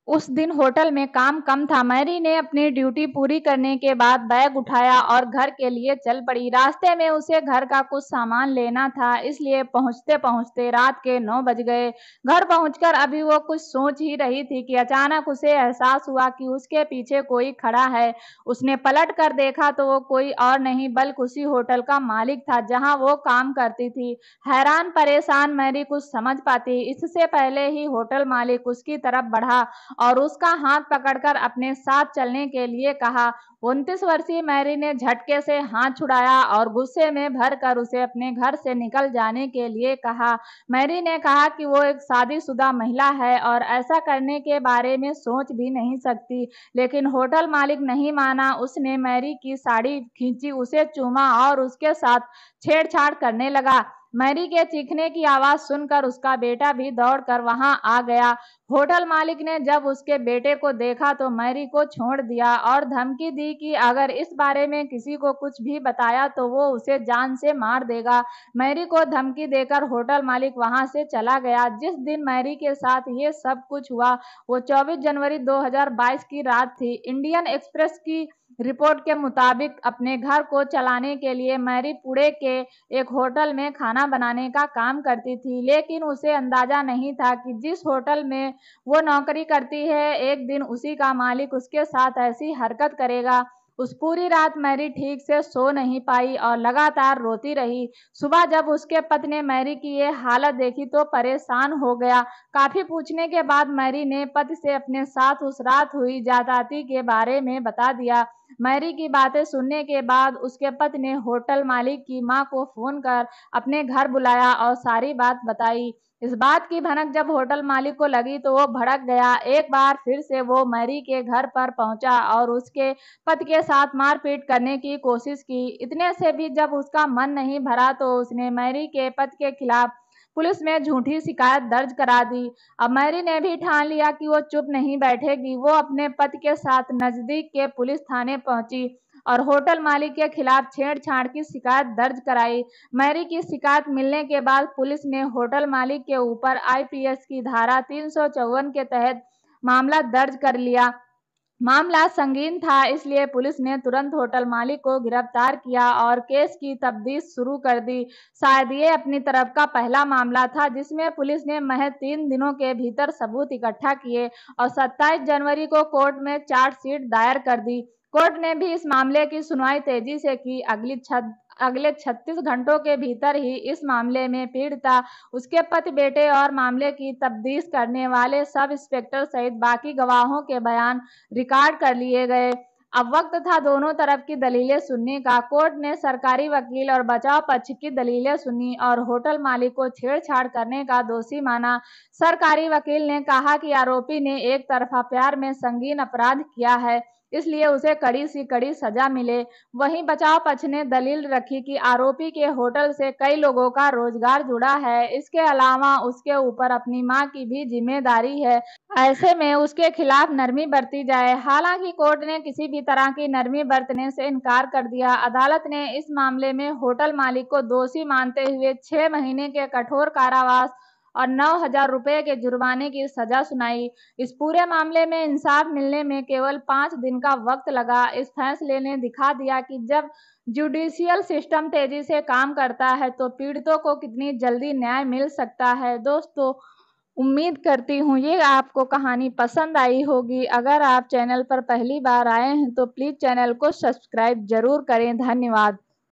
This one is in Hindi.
उस दिन होटल में काम कम था। मैरी ने अपनी ड्यूटी पूरी करने के बाद बैग उठाया और घर के लिए चल पड़ी। रास्ते में उसे घर का कुछ सामान लेना था, इसलिए पहुंचते-पहुंचते रात के 9 बज गए। घर पहुंचकर अभी वो कुछ सोच ही रही थी कि अचानक उसे एहसास हुआ कि उसके पीछे कोई खड़ा है। उसने पलट कर देखा तो वो कोई और नहीं बल्कि उसी होटल का मालिक था जहां वो काम करती थी। हैरान परेशान मैरी कुछ समझ पाती इससे पहले ही होटल मालिक उसकी तरफ बढ़ा और उसका हाथ पकड़कर अपने साथ चलने के लिए कहा। 29 वर्षीय मैरी ने झटके से हाथ छुड़ाया और गुस्से में भरकर उसे अपने घर से निकल जाने के लिए कहा। मैरी ने कहा कि वो एक शादीशुदा महिला है और ऐसा करने के बारे में सोच भी नहीं सकती, लेकिन होटल मालिक नहीं माना। उसने मैरी की साड़ी खींची, उसे चूमा और उसके साथ छेड़छाड़ करने लगा। मैरी के चीखने की आवाज सुनकर उसका बेटा भी दौड़कर वहां आ गया। होटल मालिक ने जब उसके बेटे को देखा तो मैरी को छोड़ दिया और धमकी दी कि अगर इस बारे में किसी को कुछ भी बताया तो वो उसे जान से मार देगा। मैरी को धमकी देकर होटल मालिक वहां से चला गया। जिस दिन मैरी के साथ ये सब कुछ हुआ वो 24 जनवरी 2022 की रात थी। इंडियन एक्सप्रेस की रिपोर्ट के मुताबिक अपने घर को चलाने के लिए मैरी पुणे के एक होटल में खाना बनाने का काम करती थी, लेकिन उसे अंदाजा नहीं था कि जिस होटल में वो नौकरी करती है, एक दिन उसी का मालिक उसके साथ ऐसी हरकत करेगा। उस पूरी रात मैरी ठीक से सो नहीं पाई और लगातार रोती रही। सुबह जब उसके पति ने मैरी की ये हालत देखी तो परेशान हो गया। काफी पूछने के बाद मैरी ने पति से अपने साथ उस रात हुई ज्यादती के बारे में बता दिया। मैरी की बातें सुनने के बाद उसके पति ने होटल मालिक की मां को फोन कर अपने घर बुलाया और सारी बात बताई। इस बात की भनक जब होटल मालिक को लगी तो वो भड़क गया। एक बार फिर से वो मैरी के घर पर पहुंचा और उसके पति के साथ मारपीट करने की कोशिश की। इतने से भी जब उसका मन नहीं भरा तो उसने मैरी के पति के खिलाफ पुलिस में झूठी शिकायत दर्ज करा दी। अब मैरी ने भी ठान लिया कि वो चुप नहीं बैठेगी। वो अपने पति के साथ नजदीक के पुलिस थाने पहुंची और होटल मालिक के खिलाफ छेड़छाड़ की शिकायत दर्ज कराई। मैरी की शिकायत मिलने के बाद पुलिस ने होटल मालिक के ऊपर आईपीसी की धारा 354 के तहत मामला दर्ज कर लिया। मामला संगीन था, इसलिए पुलिस ने तुरंत होटल मालिक को गिरफ्तार किया और केस की तफ्तीश शुरू कर दी। शायद ये अपनी तरफ का पहला मामला था जिसमें पुलिस ने महज 3 दिनों के भीतर सबूत इकट्ठा किए और 27 जनवरी को कोर्ट में चार्जशीट दायर कर दी। कोर्ट ने भी इस मामले की सुनवाई तेजी से की। अगले 36 घंटों के भीतर ही इस मामले में पीड़िता, उसके पति, बेटे और मामले की तफ्तीश करने वाले सब इंस्पेक्टर सहित बाकी गवाहों के बयान रिकॉर्ड कर लिए गए। अब वक्त था दोनों तरफ की दलीलें सुनने का। कोर्ट ने सरकारी वकील और बचाव पक्ष की दलीलें सुनी और होटल मालिक को छेड़छाड़ करने का दोषी माना। सरकारी वकील ने कहा कि आरोपी ने एक तरफा प्यार में संगीन अपराध किया है, इसलिए उसे कड़ी से कड़ी सजा मिले। वहीं बचाव पक्ष ने दलील रखी कि आरोपी के होटल से कई लोगों का रोजगार जुड़ा है। इसके अलावा उसके ऊपर अपनी मां की भी जिम्मेदारी है, ऐसे में उसके खिलाफ नरमी बरती जाए। हालांकि कोर्ट ने किसी भी तरह की नरमी बरतने से इनकार कर दिया। अदालत ने इस मामले में होटल मालिक को दोषी मानते हुए 6 महीने के कठोर कारावास और 9,000 रुपये के जुर्माने की सजा सुनाई। इस पूरे मामले में इंसाफ मिलने में केवल 5 दिन का वक्त लगा। इस फैसले ने दिखा दिया कि जब जुडिशियल सिस्टम तेजी से काम करता है तो पीड़ितों को कितनी जल्दी न्याय मिल सकता है। दोस्तों, उम्मीद करती हूँ ये आपको कहानी पसंद आई होगी। अगर आप चैनल पर पहली बार आए हैं तो प्लीज़ चैनल को सब्सक्राइब जरूर करें। धन्यवाद।